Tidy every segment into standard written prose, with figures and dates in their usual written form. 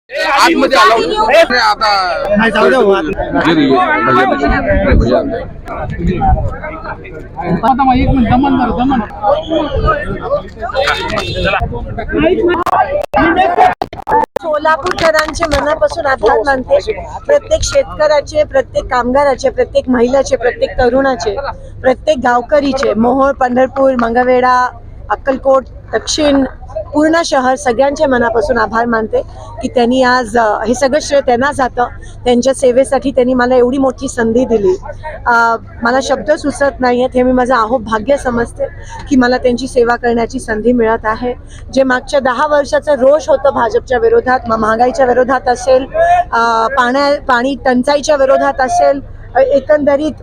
आतमध्ये आता सोलापूरकरांचे मनापासून आभार मानते. प्रत्येक शेतकऱ्याचे, प्रत्येक कामगाराचे, प्रत्येक महिलाचे, प्रत्येक तरुणाचे, प्रत्येक गावकरीचे, मोहोळ, पंढरपूर, मंगळवेढा, अक्कलकोट, दक्षिण, पूर्ण शहर सगळ्यांचे मनापासून आभार मानते की त्यांनी आज हे सगळं श्रेय त्यांना जातं. त्यांच्या सेवेसाठी त्यांनी मला एवढी मोठी संधी दिली. मला शब्द सुचत नाही आहेत. हे मी माझं भाग्य समजते की मला त्यांची सेवा करण्याची संधी मिळत आहे. जे मागच्या 10 वर्षाचं रोष होतं भाजपच्या विरोधात, महागाईच्या विरोधात असेल, पाणी टंचाईच्या विरोधात असेल, एकंदरीत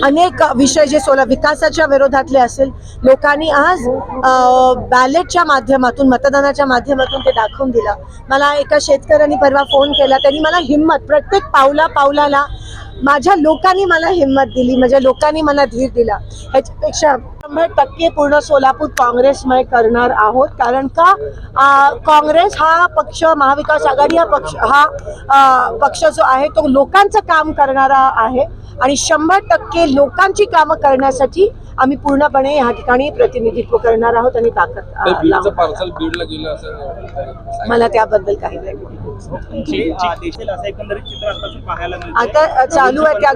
अनेक विषय जे विकासाच्या विरोधातले असेल, लोकांनी आज बॅलेटच्या माध्यमातून, मतदानाच्या माध्यमातून ते दाखवून दिलं. मला एका शेतकऱ्यांनी परवा फोन केला. त्यांनी मला हिंमत, प्रत्येक पावलाला माझ्या लोकांनी मला हिंमत दिली, माझ्या लोकांनी मला धीर दिला. ह्याच्यापेक्षा 100% पूर्ण सोलापूर काँग्रेसमय करणार आहोत. कारण का काँग्रेस हा पक्ष, महाविकास आघाडी हा पक्ष जो आहे तो लोकांचं काम करणारा आहे आणि 100% लोकांची कामं करण्यासाठी आम्ही पूर्णपणे या ठिकाणी प्रतिनिधित्व करणार आहोत आणि ताकद पार्सल बीडला गेलं असं मला त्याबद्दल काही नाही. आता चालू आहे त्या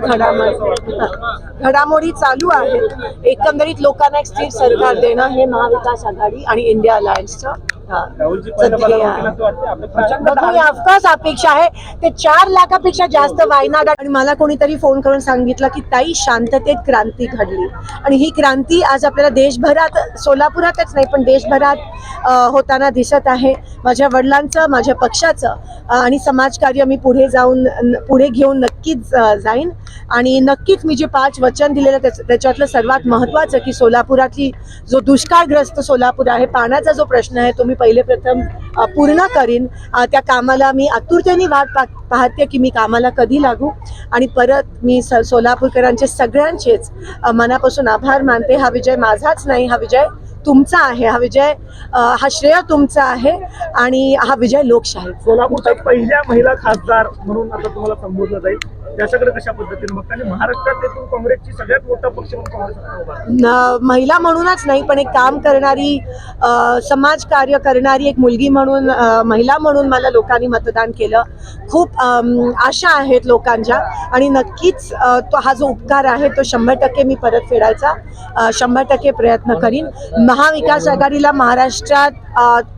घडामोडी चालू आहेत. एकंदरीत लोकांना एक स्थिर सरकार देणं हे महाविकास आघाडी आणि इंडिया अलायन्सचं ऑफकोर्स अपेक्षा आहे. ते 4 लाखापेक्षा जास्त वायनाड. आणि मला कोणीतरी फोन करून सांगितलं की ताई, शांततेत क्रांती घडली आणि ही क्रांती आज आपल्याला देशभरात, सोलापुरातच नाही पण देशभरात होताना दिसत आहे. माझ्या वडिलांचं, माझ्या पक्षाचं आणि समाजकार्य मी पुढे घेऊन नक्कीच जाईन. आणि नक्कीच मी जे 5 वचन दिलेलं त्याच्यातलं सर्वात महत्त्वाचं की सोलापुरातली जो दुष्काळग्रस्त सोलापूर आहे, पाण्याचा जो प्रश्न आहे तो मी पहिले प्रथम पूर्ण करीन. त्या कामाला मी आतुरतेने वाट पाहते की मी कामाला कधी लागू. आणि परत मी सोलापूरकरांचे सगळ्यांचेच मनापासून आभार मानते. हा विजय माझाच नाही, हा विजय तुमचा आहे. हा श्रेय तुमचा आहे आणि हा विजय लोकशाही. सोलापूरच्या पहिल्या महिला खासदार म्हणून आता तुम्हाला संबोधलं जाईल, त्याच्याकडे कशा पद्धतीने मग आणि महाराष्ट्रात येथून काँग्रेसची सगळ्यात मोठा पक्ष म्हणून महिला म्हणूनच नाही पण एक काम करणारी, समाजकार्य करणारी एक मुलगी म्हणून, महिला म्हणून मला लोकांनी मतदान केलं. खूप आशा आहेत लोकांच्या आणि नक्कीच हा जो उपकार आहे तो 100% मी परत फेडायचा 100% प्रयत्न करीन. महाविकास आघाडीला महाराष्ट्रात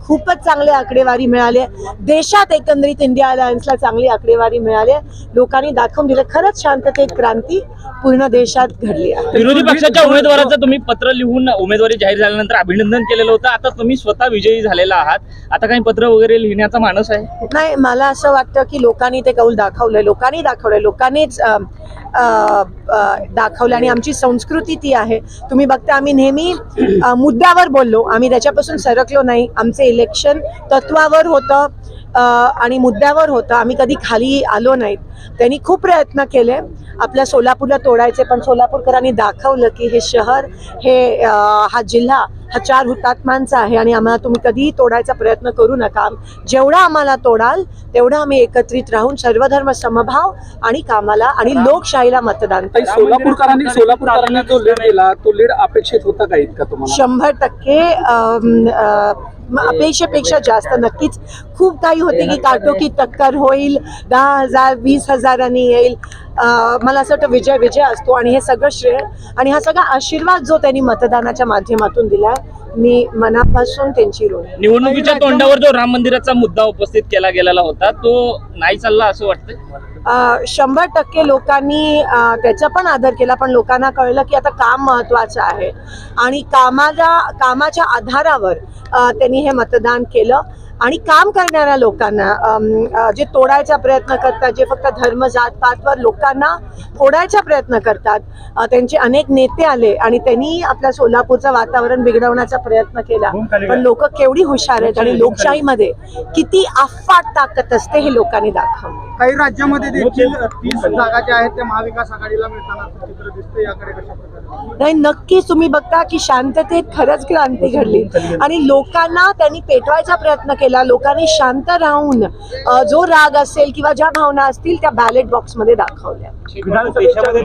खूपच चांगले आकडेवारी मिळाले. देशात एकंदरीत इंडिया अलायन्सला चांगली आकडेवारी मिळाली. लोकांनी दाखवून दिलं खरंच शांततेत क्रांती पूर्ण देशात घडली आहे. विरोधी पक्षाच्या उमेदवाराचं तुम्ही पत्र लिहून उमेदवारी जाहीर झाल्यानंतर अभिनंदन केलेलं होतं. आता तुम्ही स्वतः विजयी झालेला आहात. आता काही पत्र वगैरे लिहिण्याचा मानस आहे? नाही, मला असं वाटतं की लोकांनी ते कौल दाखवलंय, लोकांनीच दाखवलं आणि आमची संस्कृती ती आहे. तुम्ही बघता आम्ही नेहमी मुद्द्यावर बोललो, आम्ही त्याच्यापासून सरकलो नाही. आमचे इलेक्शन तत्वावर होतं आणि मुद्द्यावर होतं. आम्ही कधी खाली आलो नाहीत. त्यांनी खूप प्रयत्न केले आपल्या सोलापूरला तोडायचे, पण सोलापूरकरांनी दाखवलं की हे शहर, हा जिल्हा हा 4 हुतात्म्यांचा आहे आणि आम्हाला तुम्ही कधीही तोडायचा प्रयत्न करू नका. जेवढा आम्हाला तोडाल तेवढं आम्ही एकत्रित राहून सर्वधर्म समभाव आणि कामाला आणि लोकशाहीला मतदान करू. सोलापूरकरांनी जो लीड दिला तो लीड अपेक्षित होता का इतका तुम्हाला? 100% अपेक्षेपेक्षा जास्त. नक्कीच खूप काही होते की काटोकी टक्कर होईल, 10,000 20,000 येईल. मला असं वाटतं विजय असतो आणि हे सगळं श्रेय आणि हा सगळा आशीर्वाद जो त्यांनी मतदानाच्या माध्यमातून दिलाय, मी मनापासून त्यांची ऋण. निवडणुकीच्या तोंडावर जो राम मंदिराचा मुद्दा उपस्थित केला गेलेला होता तो नाही चालला असं वाटतं? 100% लोकांनी त्याचा पण आदर केला, पण लोकांना कळलं की आता काम महत्त्वाचं आहे आणि कामाच्या आधारावर त्यांनी हे मतदान केलं. आणि काम करणाऱ्या लोकांना, जे तोडायचा प्रयत्न करतात, जे फक्त धर्म जात पातवर लोकांना फोडायचा प्रयत्न करतात, त्यांचे अनेक नेते आले आणि त्यांनी आपल्या सोलापूरचं वातावरण बिघडवण्याचा प्रयत्न केला. पण लोक केवढी हुशार आहेत आणि लोकशाहीमध्ये किती अफाट ताकद असते हे लोकांनी दाखवलं. काही राज्यामध्ये देखील 30 जागा ज्या आहेत त्या महाविकास आघाडीला मिळताना चित्र दिसते, याकडे कशा प्रकारे? नाही, नक्कीच तुम्ही बघता की शांततेत खरंच क्रांती घडली आणि लोकांना त्यांनी पेटवायचा प्रयत्न केला. केला. लोकांनी शांत राहून जो राग असेल किंवा ज्या भावना असतील त्या बॅलेट बॉक्समध्ये दाखवल्या. विधानसभेच्या